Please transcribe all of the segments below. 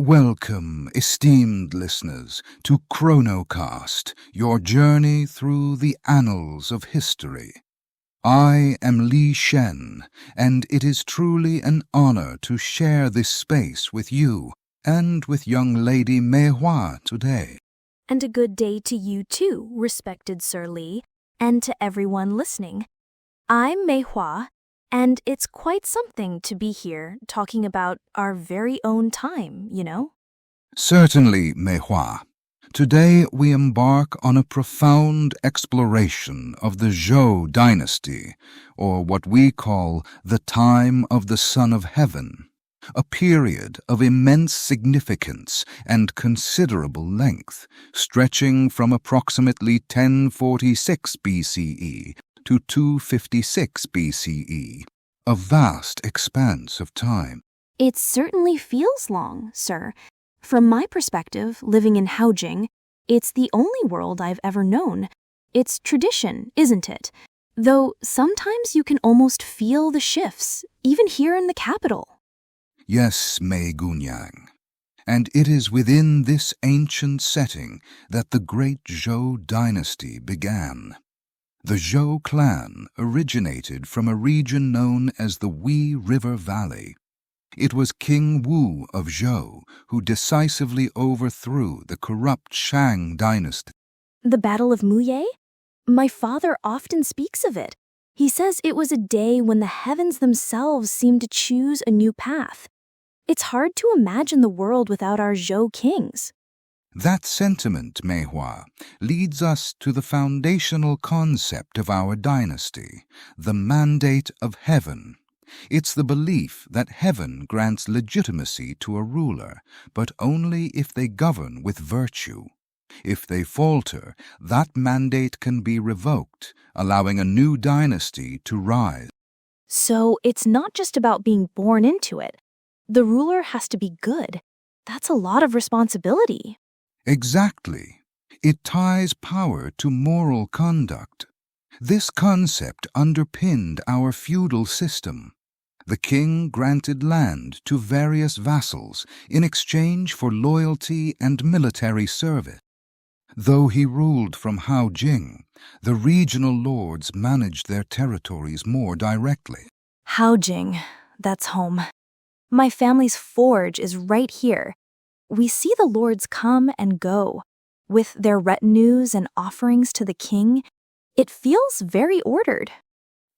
Welcome, esteemed listeners, to Chronocast, your journey through the annals of history. I am Shen, and it is truly an honor to share this space with you and with young lady Mei Hua today. And a good day to you too, respected Sir Li, and to everyone listening. I'm Mei Hua, and it's quite something to be here talking about our very own time, you know? Certainly, Mei Hua. Today we embark on a profound exploration of the Zhou Dynasty, or what we call the time of the Son of Heaven, a period of immense significance and considerable length, stretching from approximately 1046 BCE to 256 BCE, a vast expanse of time. It certainly feels long, sir. From my perspective, living in Haojing, it's the only world I've ever known. It's tradition, isn't it? Though sometimes you can almost feel the shifts, even here in the capital. Yes, Mei Gunyang. And it is within this ancient setting that the great Zhou Dynasty began. The Zhou clan originated from a region known as the Wei River Valley. It was King Wu of Zhou who decisively overthrew the corrupt Shang dynasty. The Battle of Muye? My father often speaks of it. He says it was a day when the heavens themselves seemed to choose a new path. It's hard to imagine the world without our Zhou kings. That sentiment, Mei Hua, leads us to the foundational concept of our dynasty, the mandate of heaven. It's the belief that heaven grants legitimacy to a ruler, but only if they govern with virtue. If they falter, that mandate can be revoked, allowing a new dynasty to rise. So it's not just about being born into it. The ruler has to be good. That's a lot of responsibility. Exactly. It ties power to moral conduct. This concept underpinned our feudal system. The king granted land to various vassals in exchange for loyalty and military service. Though he ruled from Haojing, the regional lords managed their territories more directly. Haojing, that's home. My family's forge is right here. We see the lords come and go. With their retinues and offerings to the king, it feels very ordered.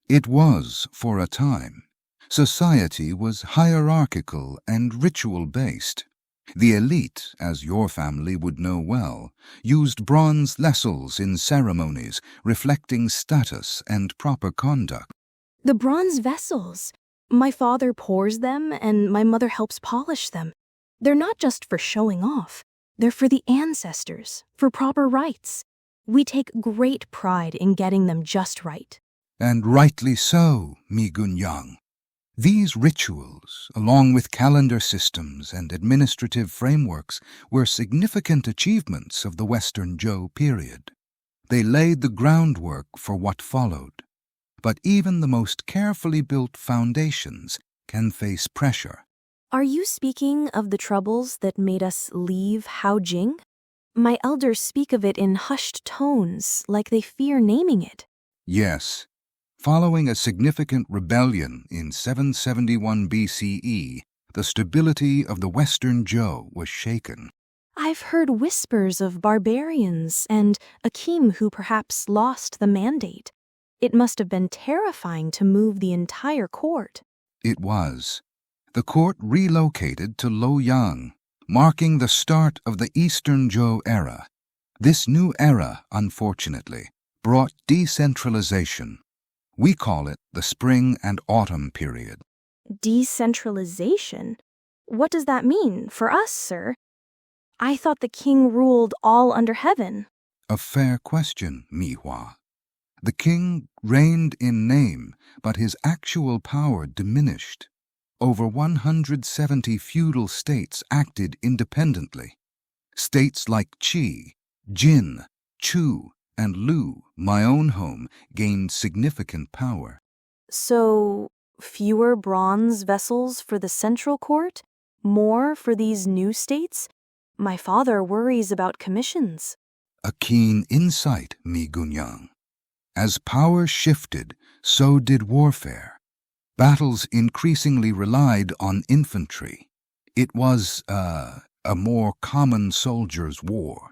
It was for a time. Society was hierarchical and ritual-based. The elite, as your family would know well, used bronze vessels in ceremonies reflecting status and proper conduct. The bronze vessels. My father pours them and my mother helps polish them. They're not just for showing off. They're for the ancestors, for proper rites. We take great pride in getting them just right. And rightly so, Mi Gunyang. These rituals, along with calendar systems and administrative frameworks, were significant achievements of the Western Zhou period. They laid the groundwork for what followed. But even the most carefully built foundations can face pressure. Are you speaking of the troubles that made us leave Haojing? My elders speak of it in hushed tones, like they fear naming it. Yes. Following a significant rebellion in 771 BCE, the stability of the Western Zhou was shaken. I've heard whispers of barbarians and a king who perhaps lost the mandate. It must have been terrifying to move the entire court. It was. The court relocated to Luoyang, marking the start of the Eastern Zhou era. This new era, unfortunately, brought decentralization. We call it the Spring and Autumn period. Decentralization? What does that mean for us, sir? I thought the king ruled all under heaven. A fair question, Mei Hua. The king reigned in name, but his actual power diminished. Over 170 feudal states acted independently. States like Qi, Jin, Chu, and Lu, my own home, gained significant power. So, fewer bronze vessels for the central court? More for these new states? My father worries about commissions. A keen insight, Mi Gunyang. As power shifted, so did warfare. Battles increasingly relied on infantry. It was, a more common soldier's war.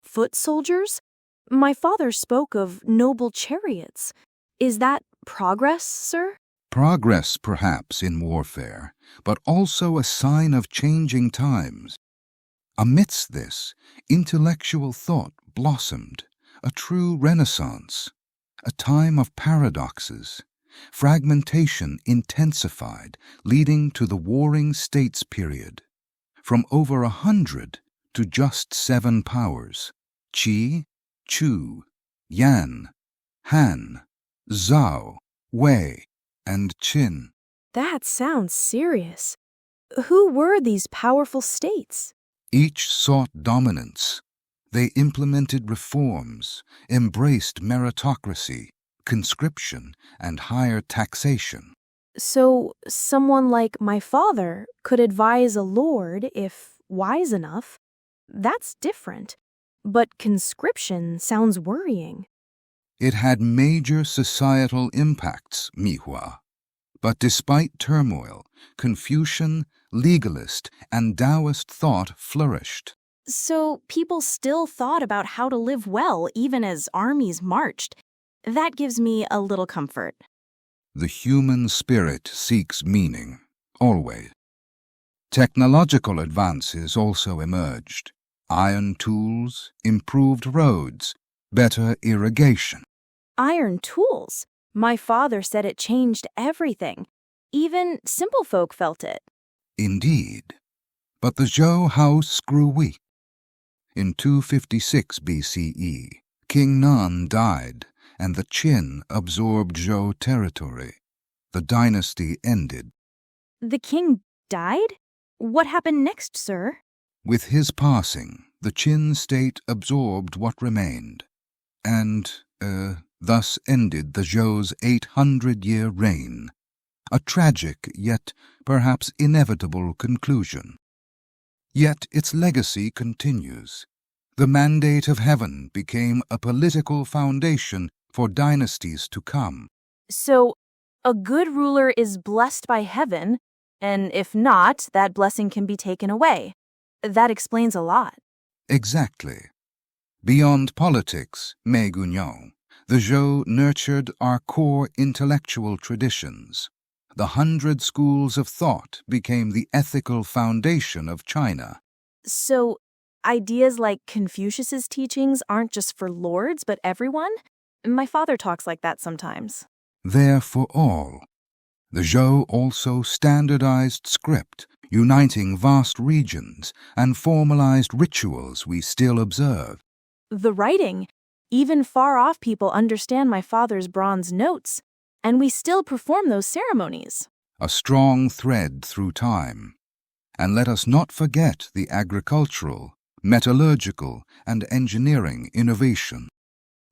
Foot soldiers? My father spoke of noble chariots. Is that progress, sir? Progress, perhaps, in warfare, but also a sign of changing times. Amidst this, intellectual thought blossomed, a true renaissance, a time of paradoxes. Fragmentation intensified, leading to the Warring States period. From over 100 to just 7 powers: Qi, Chu, Yan, Han, Zhao, Wei, and Qin. That sounds serious. Who were these powerful states? Each sought dominance. They implemented reforms, embraced meritocracy, conscription, and higher taxation. So, someone like my father could advise a lord if wise enough. That's different. But conscription sounds worrying. It had major societal impacts, Mei Hua. But despite turmoil, Confucian, legalist, and Taoist thought flourished. So, people still thought about how to live well even as armies marched. That gives me a little comfort. The human spirit seeks meaning, always. Technological advances also emerged. Iron tools, improved roads, better irrigation. Iron tools? My father said it changed everything. Even simple folk felt it. Indeed. But the Zhou house grew weak. In 256 BCE, King Nan died, and the Qin absorbed Zhou territory. The dynasty ended. The king died? What happened next, sir? With his passing, the Qin state absorbed what remained, and, thus ended the Zhou's 800-year reign. A tragic, yet perhaps inevitable conclusion. Yet its legacy continues. The mandate of heaven became a political foundation for dynasties to come. So, a good ruler is blessed by heaven, and if not, that blessing can be taken away. That explains a lot. Exactly. Beyond politics, Mei Gunyang, the Zhou nurtured our core intellectual traditions. The 100 schools of thought became the ethical foundation of China. So, ideas like Confucius's teachings aren't just for lords, but everyone? My father talks like that sometimes. There for all. The Zhou also standardized script, uniting vast regions, and formalized rituals we still observe. The writing. Even far-off people understand my father's bronze notes, and we still perform those ceremonies. A strong thread through time. And let us not forget the agricultural, metallurgical, and engineering innovation.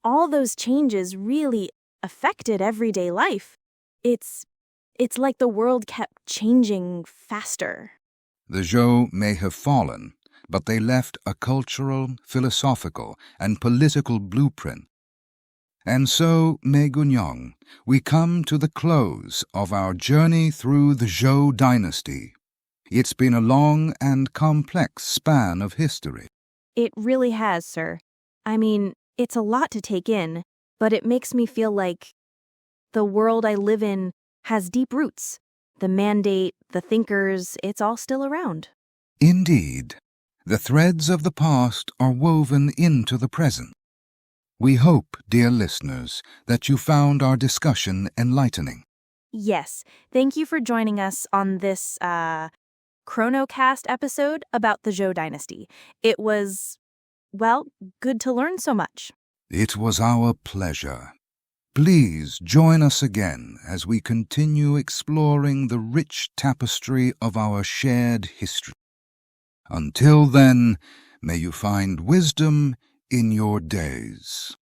All those changes really affected everyday life. It's like the world kept changing faster. The Zhou may have fallen, but they left a cultural, philosophical, and political blueprint. And so, Mei Gunyang, we come to the close of our journey through the Zhou Dynasty. It's been a long and complex span of history. It really has, sir. I mean, it's a lot to take in, but it makes me feel like the world I live in has deep roots. The mandate, the thinkers, it's all still around. Indeed. The threads of the past are woven into the present. We hope, dear listeners, that you found our discussion enlightening. Yes, thank you for joining us on this, Chronocast episode about the Zhou Dynasty. It was, well, good to learn so much. It was our pleasure. Please join us again as we continue exploring the rich tapestry of our shared history. Until then, may you find wisdom in your days.